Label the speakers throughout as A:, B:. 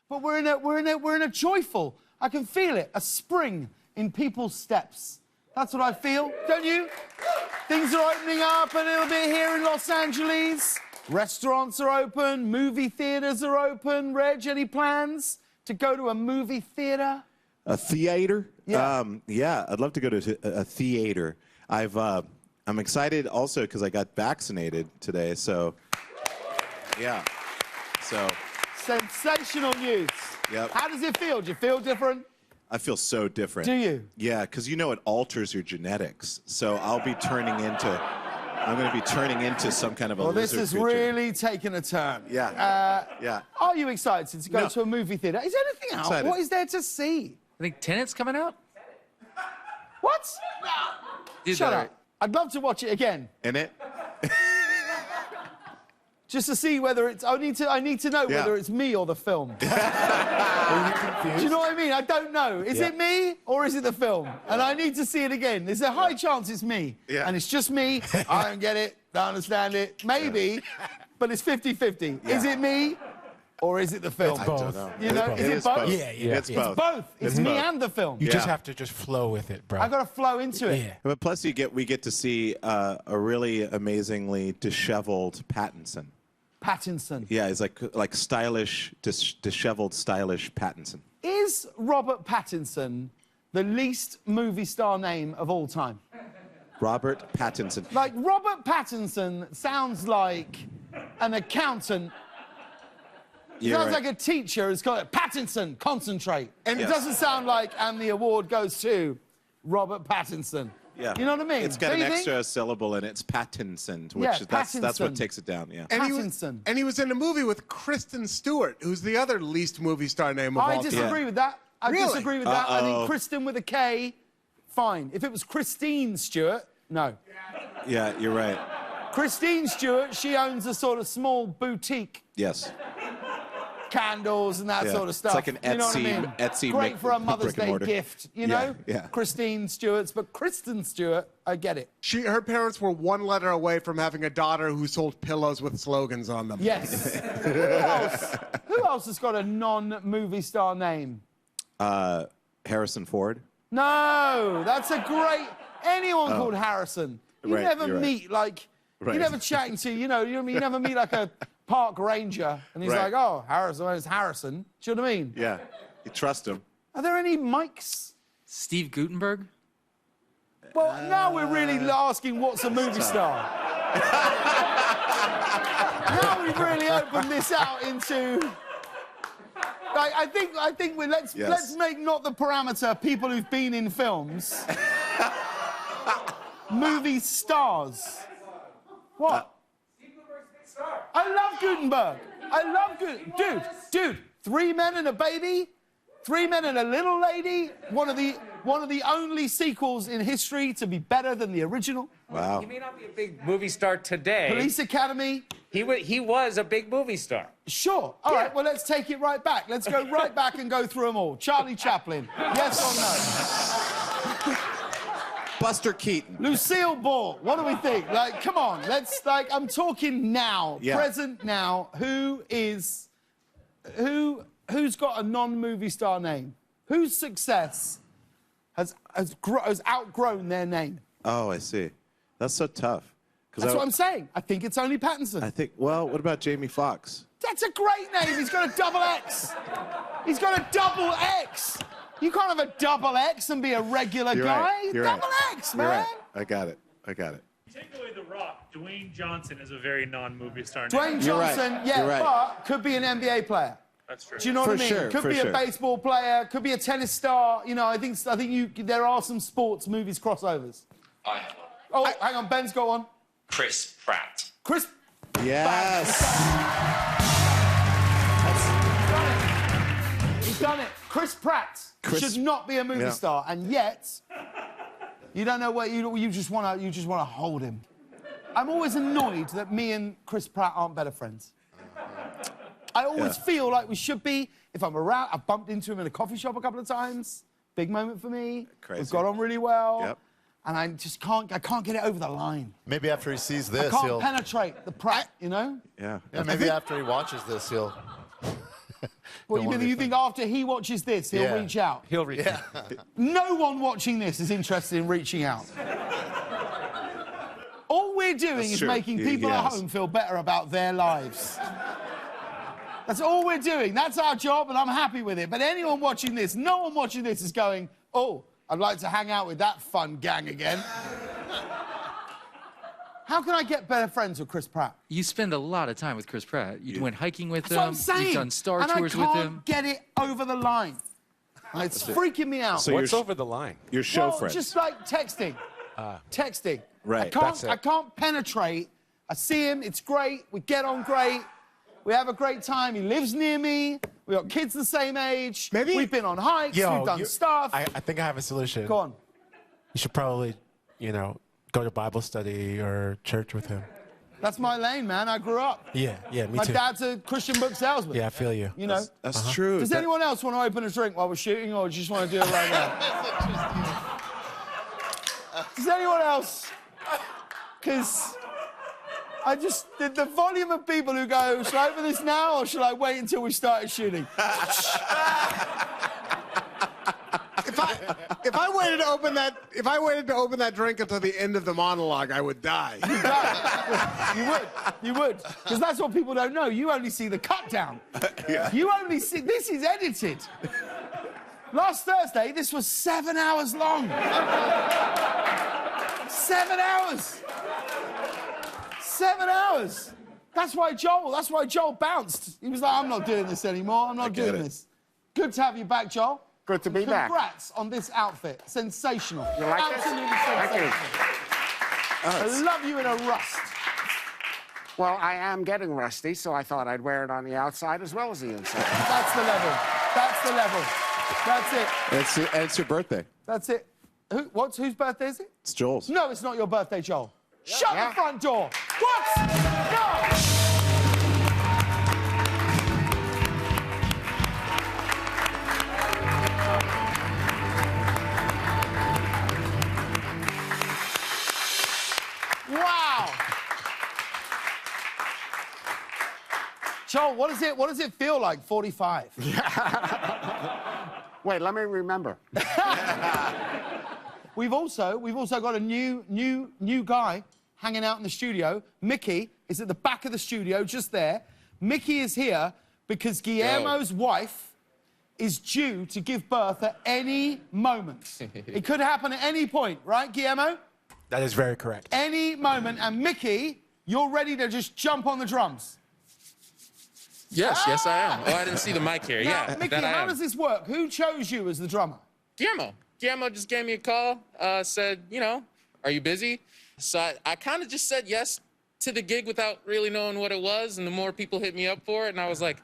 A: but we're in a joyful. I can feel it, a spring in people's steps. That's what I feel, don't you? Things are opening up a little bit here in Los Angeles. Restaurants are open, movie theaters are open. Reg, any plans to go to a movie theater?
B: A theater?
A: Yeah.
B: Yeah, I'd love to go to a theater. I'm excited also because I got vaccinated today, so yeah. So
A: sensational news.
B: Yep.
A: How does it feel? Do you feel different?
B: I feel so different.
A: Do you?
B: Yeah, because you know it alters your genetics. So I'm going to be turning into some kind of a lizard
A: This is
B: creature.
A: really taking a turn.
B: Yeah. Yeah.
A: Are you excited to go to a movie theater? Is there anything out?
B: Excited.
A: What is there to see?
C: I think Tenet's coming out.
A: What? Shut up. I'd love to watch it again.
B: In it?
A: Just to see whether it's... I need to know whether it's me or the film. Do you know what I mean? I don't know. Is it me or is it the film? And I need to see it again. There's a high chance it's me.
B: Yeah.
A: And it's just me. I don't get it. Don't understand it. Maybe. But it's 50-50.
B: Yeah.
A: Is it me or is it the film?
D: It's both.
B: I don't know.
A: You know, is it both?
D: Yeah.
B: It's both.
A: It's both. It's me and the film.
D: You just have to flow with it, bro.
A: I've got to flow into it.
D: Yeah.
B: But plus we get to see a really amazingly disheveled Pattinson.
A: Pattinson.
B: Yeah, he's like stylish, disheveled, stylish Pattinson.
A: Is Robert Pattinson the least movie star name of all time?
B: Robert Pattinson.
A: Like, Robert Pattinson sounds like an accountant. Sounds like a teacher who's got Pattinson, concentrate. And it doesn't sound like, and the award goes to Robert Pattinson.
B: Yeah.
A: You know what I mean?
B: It's got an extra syllable in it. It's Pattinson, which that's what takes it down, yeah.
A: Pattinson.
E: And he was in a movie with Kristen Stewart, who's the other least movie star name of all time.
A: I disagree with that. I disagree with that. I think Kristen with a K, fine. If it was Christine Stewart, no.
B: Yeah, you're right.
A: Christine Stewart, she owns a sort of small boutique.
B: Yes.
A: Candles and that sort of stuff.
B: It's like an Etsy,
A: you know what I mean?
B: Etsy
A: great for a Mother's
B: brick and
A: Day
B: mortar.
A: gift, you know?
B: Yeah.
A: Christine Stewart's, but Kristen Stewart, I get it.
E: Her parents were one letter away from having a daughter who sold pillows with slogans on them.
A: Yes. Who else has got a non-movie star name?
B: Harrison Ford.
A: No, that's a great... Anyone called Harrison. You never meet, like... You never chat into, you know what I mean? You never meet, like, a park ranger, and he's like, oh, Harrison, it's Harrison. Do you know what I mean?
B: Yeah. You trust him.
A: Are there any Mikes?
C: Steve Guttenberg.
A: Well, now we're really asking what's a movie star. Now we've really opened this out into... Like, I think let's make not the parameter people who've been in films. Movie stars. What? I love Gutenberg. I love Gutenberg. Dude, 3 Men and a Baby, 3 Men and a Little Lady, one of the only sequels in history to be better than the original.
B: Wow.
F: He may not be a big movie star today.
A: Police Academy.
F: He was a big movie star.
A: Sure. All right, well, let's take it right back. Let's go right back and go through them all. Charlie Chaplin, yes or no?
B: Buster Keaton.
A: Lucille Ball, what do we think? Like, come on, I'm talking now, present now. Who's got a non-movie star name? Whose success has outgrown their name?
B: Oh, I see. That's so tough.
A: That's what I'm saying. I think it's only Pattinson.
B: I think, well, what about Jamie Foxx?
A: That's a great name. He's got a double X. He's got a double X. You can't have a double X and be a regular guy.
B: You're
A: double
B: right.
A: X,
B: You're
A: man.
B: right. I got it.
G: Take away The Rock, Dwayne Johnson is a very non-movie star.
A: Dwayne Johnson, but could be an NBA player.
G: That's true.
A: Do you know what I mean?
B: Sure,
A: could be a baseball player, could be a tennis star. You know, I think there are some sports movies crossovers.
H: I have one.
A: Oh, hang on, Ben's got one.
H: Chris Pratt.
A: Chris.
B: Yes.
A: He's done it. Chris Pratt should not be a movie star, and yet you don't know where you just want to hold him. I'm always annoyed that me and Chris Pratt aren't better friends. I always feel like we should be. If I'm around, I've bumped into him in a coffee shop a couple of times. Big moment for me.
B: Crazy.
A: We've got on really well.
B: Yep.
A: And I just can't get it over the line.
I: Maybe after he sees this,
A: I can't penetrate the Pratt, you know?
B: Yeah.
I: Yeah, maybe after he watches this, he'll...
A: What, you think after he watches this, he'll reach out?
F: He'll reach out.
A: No one watching this is interested in reaching out. All we're doing is
B: true.
A: making people at home feel better about their lives. That's all we're doing. That's our job, and I'm happy with it. But anyone watching this, no one watching this is going, oh, I'd like to hang out with that fun gang again. How can I get better friends with Chris Pratt?
C: You spend a lot of time with Chris Pratt. You went hiking with
A: That's what I'm
C: him.
A: saying.
C: You've done Star
A: and
C: Tours with
A: I
C: him.
A: can't get it over the line. It's freaking me out.
B: So
D: What's over the line?
B: Your show
A: Well,
B: friends.
A: just like texting. Texting.
B: Right,
D: that's it.
A: I can't penetrate. I see him, it's great, we get on great, we have a great time, he lives near me, we got kids the same age, we've been on hikes, we've done stuff.
D: I think I have a solution.
A: Go on.
D: You should probably, go to Bible study or church with him.
A: That's my lane, man, I grew up.
D: Yeah, me
A: My
D: too.
A: dad's a Christian book salesman.
D: Yeah, I feel you.
A: You know?
B: That's true.
A: Does anyone else want to open a drink while we're shooting, or do you just want to do it right now? Does anyone else? Because the volume of people who go, should I open this now, or should I wait until we started shooting?
E: If I waited to open that drink until the end of the monologue, I would die.
A: You would. Because that's what people don't know. You only see the cut down. You only see, this is edited. Last Thursday, this was 7 hours long. 7 hours. 7 hours. That's why Joel bounced. He was like, I'm not doing this anymore. I'm not doing this. Good to have you back, Joel.
E: Good to be back.
A: Congrats on this outfit. Sensational.
E: You like this?
A: Absolutely
E: Thank you.
A: sensational. I love you in a rust.
E: Well, I am getting rusty, so I thought I'd wear it on the outside as well as the inside.
A: That's the level. That's the level. That's it.
B: And it's your birthday.
A: That's it. Whose birthday is it?
B: It's Joel's.
A: No, it's not your birthday, Joel. Shut the front door. What? No! Wow. Joel, what does it feel like, 45?
E: Wait, let me remember.
A: We've also got a new guy hanging out in the studio. Mickey is at the back of the studio, just there. Mickey is here because Guillermo's wife is due to give birth at any moment. It could happen at any point, right, Guillermo?
D: That is very correct.
A: Any moment. And Mickey, you're ready to just jump on the drums.
I: Yes, I am. Oh, I didn't see the mic here.
A: Now,
I: Yeah,
A: Mickey,
I: that I
A: how
I: am.
A: does this work? Who chose you as the drummer?
I: Guillermo just gave me a call, said, are you busy? So I kind of just said yes to the gig without really knowing what it was, and the more people hit me up for it, and I was like,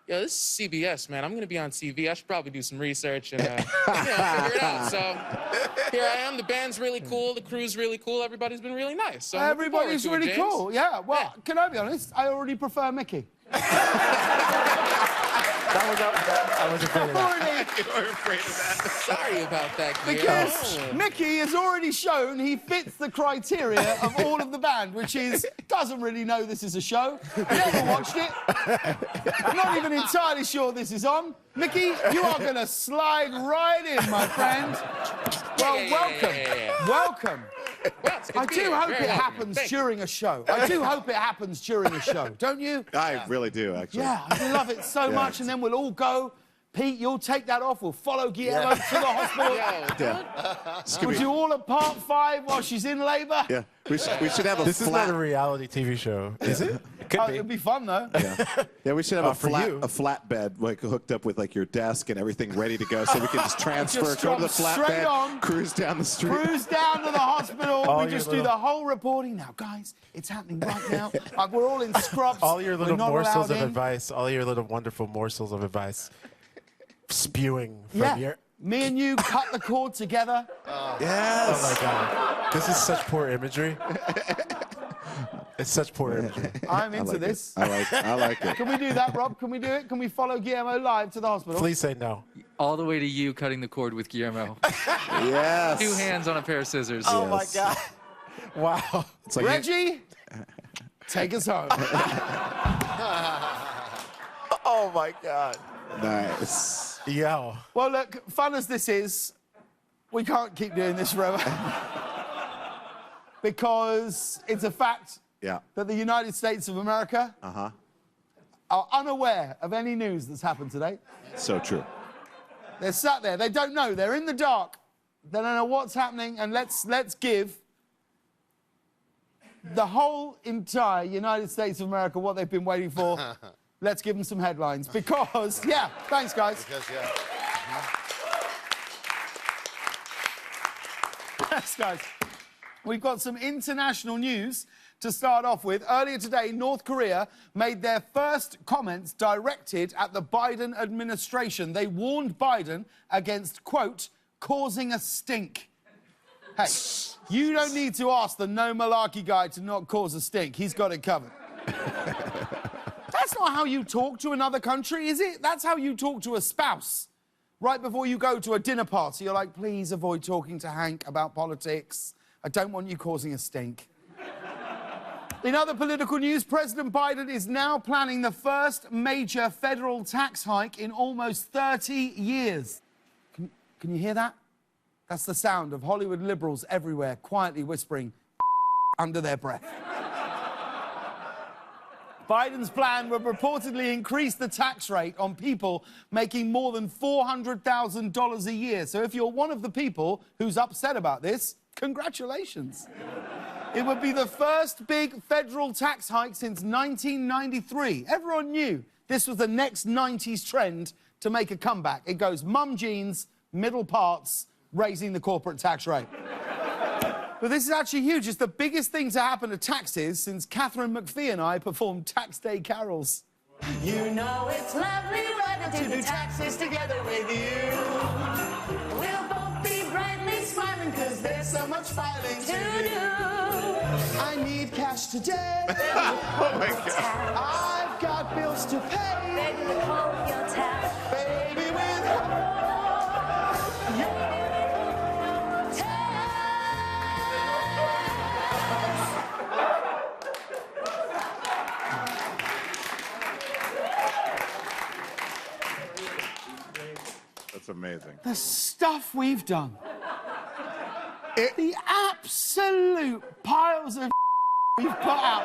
I: yo, this is CBS, man. I'm going to be on TV. I should probably do some research and figure it out. So here I am. The band's really cool. The crew's really cool. Everybody's been really nice. So I'm looking forward
A: Everybody's
I: to it,
A: really
I: James.
A: cool. Yeah, well, can I be honest? I already prefer Mickey.
D: I was afraid of that.
B: You were afraid of that.
I: Sorry about that, Guillermo.
A: Because Mickey has already shown he fits the criteria of all of the band, which is doesn't really know this is a show, never watched it, not even entirely sure this is on. Mickey, you are going to slide right in, my friend. Well, welcome.
I: Well, it's good
A: I
I: to be
A: do
I: here.
A: hope
I: Very
A: it
I: welcoming.
A: happens
I: Thank you.
A: during a show. I do hope it happens during a show, don't you?
B: I really do, actually.
A: Yeah, I love it so much, and then we'll all go. Pete, you'll take that off. We'll follow Guillermo to the hospital. We'll do all of part 5 while she's in labour.
B: Yeah, we should have a
D: This is
B: flat.
D: not a reality TV show, is it? It could be.
A: It'd be fun, though.
B: Yeah, we should have
D: for you.
B: a flat bed like hooked up with like your desk and everything ready to go, so we can just transfer,
A: Just
B: go to the
A: drop
B: flat
A: straight
B: bed,
A: on.
B: cruise down the street.
A: Cruise down to the hospital.
D: All
A: We
D: your
A: just do
D: little-
A: the whole reporting. Now, guys, it's happening right now. We're all in scrubs.
D: All your
A: We're
D: little
A: not
D: morsels
A: allowed
D: of
A: in.
D: advice, all your little wonderful morsels of advice spewing from your...
A: Me and you cut the cord together.
B: Yes.
D: Oh, my God. This is such poor imagery. It's such poor imagery.
A: I'm into
B: like
A: this.
B: I like it.
A: Can we do that, Rob? Can we do it? Can we follow Guillermo live to the hospital?
D: Please say no.
C: All the way to you cutting the cord with Guillermo.
B: Yes.
C: 2 hands on a pair of scissors.
D: Oh, my
B: Yes.
D: God. Wow.
B: It's like
A: Reggie, take us home.
D: Oh, my God.
B: Nice.
D: Yo.
A: Well, look, fun as this is, we can't keep doing this forever. Because it's a fact
B: Yeah.
A: that the United States of America are unaware of any news that's happened today.
B: So true.
A: They're sat there, they don't know, they're in the dark. They don't know what's happening, and let's give the whole entire United States of America what they've been waiting for. Let's give them some headlines, because, yeah, thanks, guys. Thanks, guys. We've got some international news to start off with. Earlier today, North Korea made their first comments directed at the Biden administration. They warned Biden against, quote, causing a stink. Hey, you don't need to ask the no malarkey guy to not cause a stink. He's got it covered. That's not how you talk to another country, is it? That's how you talk to a spouse. Right before you go to a dinner party, you're like, please avoid talking to Hank about politics. I don't want you causing a stink. In other political news, President Biden is now planning the first major federal tax hike in almost 30 years. Can you hear that? That's the sound of Hollywood liberals everywhere quietly whispering under their breath. Biden's plan would reportedly increase the tax rate on people making more than $400,000 a year. So if you're one of the people who's upset about this, congratulations. It would be the first big federal tax hike since 1993. Everyone knew this was the next 90s trend to make a comeback. It goes mum jeans, middle parts, raising the corporate tax rate. But this is actually huge. It's the biggest thing to happen to taxes since Catherine McPhee and I performed Tax Day carols. You know it's lovely weather to do taxes together with you. We'll both be brightly smiling because there's so much filing to do. I need cash today.
B: Oh my God.
A: I've got bills to pay. Baby, withhold your tax. Baby, withhold your tax.
B: That's amazing.
A: The stuff we've done. The absolute piles of we've put out.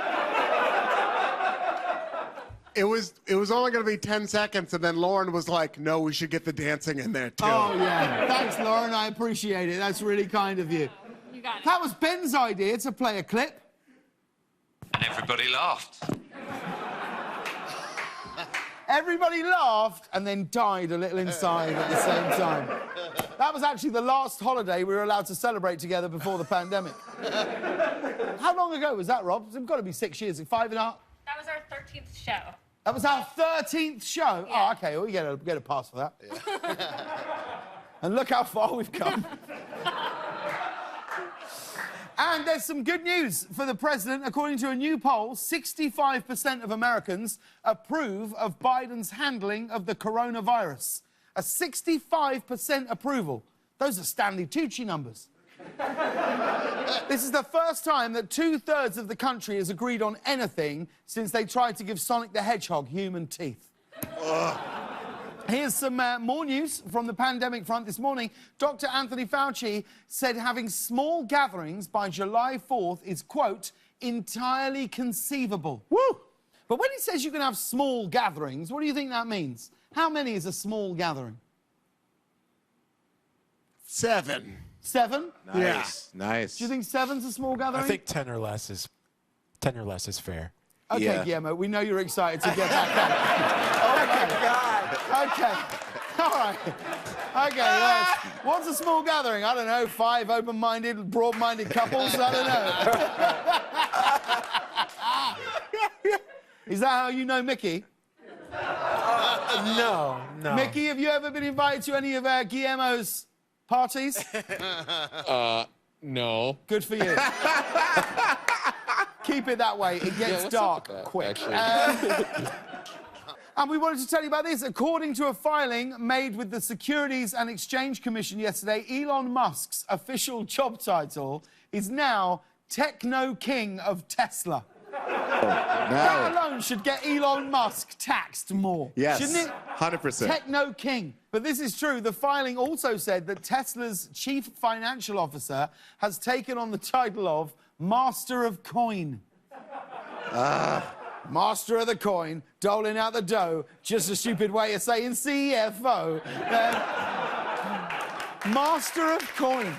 J: It was only going to be 10 seconds, and then Lauren was like, no, we should get the dancing in there, too.
A: Oh, yeah. Thanks, Lauren. I appreciate it. That's really kind of you.
K: You got it.
A: That was Ben's idea to play a clip.
H: And everybody laughed.
A: Everybody laughed and then died a little inside at the same time. That was actually the last holiday we were allowed to celebrate together before the pandemic. How long ago was that, Rob? It's got to be 6 years, 5.5?
K: That was our 13th show.
A: That was our 13th show?
K: Yeah.
A: Oh, OK, well, we get a pass for that. Yeah. And look how far we've come. And there's some good news for the president. According to a new poll, 65% of Americans approve of Biden's handling of the coronavirus. A 65% approval. Those are Stanley Tucci numbers. This is the first time that 2/3 of the country has agreed on anything since they tried to give Sonic the Hedgehog human teeth. Here's some more news from the pandemic front this morning. Dr. Anthony Fauci said having small gatherings by July 4th is, quote, entirely conceivable. Woo! But when he says you can have small gatherings, what do you think that means? How many is a small gathering?
J: 7.
A: 7?
B: Nice. Nice.
A: Do you think 7's a small gathering?
D: I think 10 or less is fair.
A: Okay,
B: Yeah.
A: Guillermo, we know you're excited to get back out. Oh, my God. Okay. All right. Okay, well, what's a small gathering? I don't know, 5 open-minded, broad-minded couples? I don't know. Is that how you know Mickey?
D: No.
A: Mickey, have you ever been invited to any of Guillermo's parties?
I: No.
A: Good for you. Keep it that way. It gets
I: what's
A: dark
I: up with that,
A: quick.
I: actually?
A: And we wanted to tell you about this. According to a filing made with the Securities and Exchange Commission yesterday, Elon Musk's official job title is now Technoking of Tesla. That alone should get Elon Musk taxed more.
B: Yes,
A: shouldn't it?
B: 100%.
A: Technoking. But this is true. The filing also said that Tesla's chief financial officer has taken on the title of Master of Coin. Master of the coin, doling out the dough. Just a stupid way of saying CFO. Master of coin.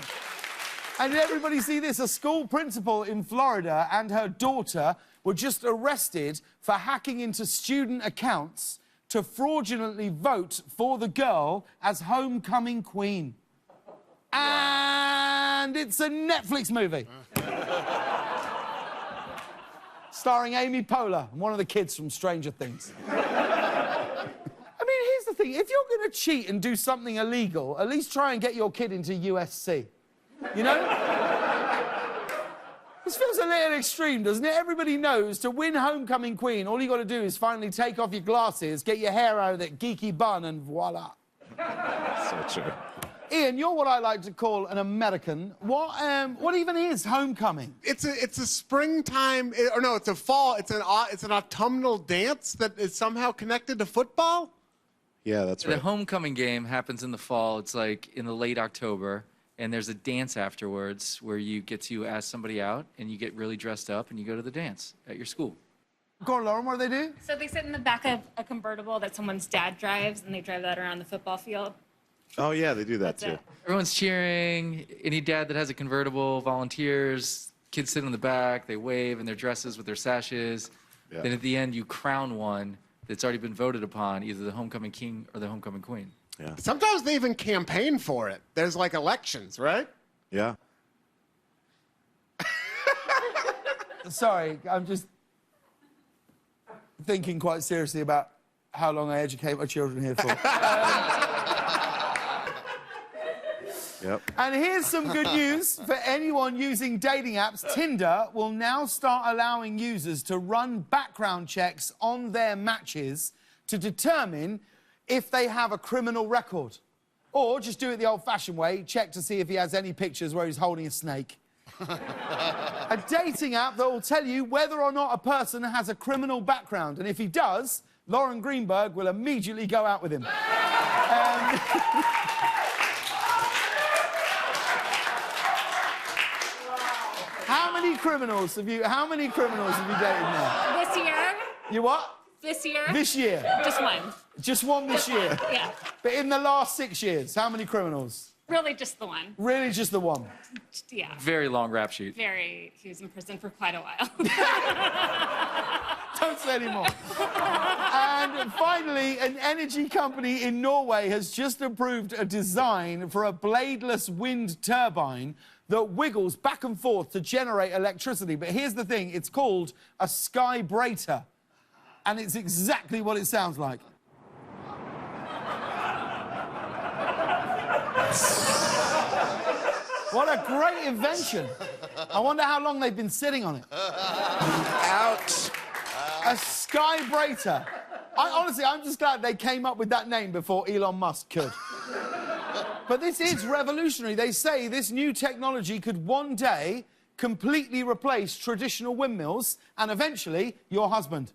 A: And did everybody see this? A school principal in Florida and her daughter were just arrested for hacking into student accounts to fraudulently vote for the girl as homecoming queen. And it's a Netflix movie. Starring Amy Poehler, one of the kids from Stranger Things. I mean, here's the thing. If you're going to cheat and do something illegal, at least try and get your kid into USC. You know? This feels a little extreme, doesn't it? Everybody knows to win homecoming queen, all you got to do is finally take off your glasses, get your hair out of that geeky bun, and voila.
B: So true.
A: Ian, you're what I like to call an American. What even is homecoming?
J: It's a springtime, or no, it's a fall. It's an autumnal dance that is somehow connected to football.
B: Yeah, that's right.
C: The homecoming game happens in the fall. It's like in the late October. And there's a dance afterwards where you get to ask somebody out and you get really dressed up and you go to the dance at your school.
A: Go on, Lauren, what do they do?
K: So they sit in the back of a convertible that someone's dad drives, and they drive that around the football field.
B: Oh, yeah, they do that,
K: That's
B: too.
K: it.
C: Everyone's cheering. Any dad that has a convertible volunteers. Kids sit in the back. They wave in their dresses with their sashes.
B: Yeah.
C: Then at the end, you crown one that's already been voted upon, either the homecoming king or the homecoming queen.
B: Yeah.
J: Sometimes they even campaign for it. There's like elections, right?
B: Yeah.
A: Sorry, I'm just thinking quite seriously about how long I educate my children here for.
B: Yep.
A: And here's some good news for anyone using dating apps. Tinder will now start allowing users to run background checks on their matches to determine if they have a criminal record. Or just do it the old-fashioned way, check to see if he has any pictures where he's holding a snake. A dating app that will tell you whether or not a person has a criminal background. And if he does, Lauren Greenberg will immediately go out with him. How many criminals have you dated now?
K: This year?
A: You what?
K: This year?
A: This year?
K: Just one.
A: Just one this year?
K: Yeah.
A: But in the last 6 years, how many criminals?
K: Really just the one.
A: Really just the one?
K: Yeah.
C: Very long rap sheet.
K: He was in prison for quite a while.
A: Don't say any more. And finally, an energy company in Norway has just approved a design for a bladeless wind turbine that wiggles back and forth to generate electricity. But here's the thing, it's called a skybrater. And it's exactly what it sounds like. What a great invention. I wonder how long they've been sitting on it.
B: Ouch.
A: A skybrater. Honestly, I'm just glad they came up with that name before Elon Musk could. But this is revolutionary. They say this new technology could one day completely replace traditional windmills and eventually your husband.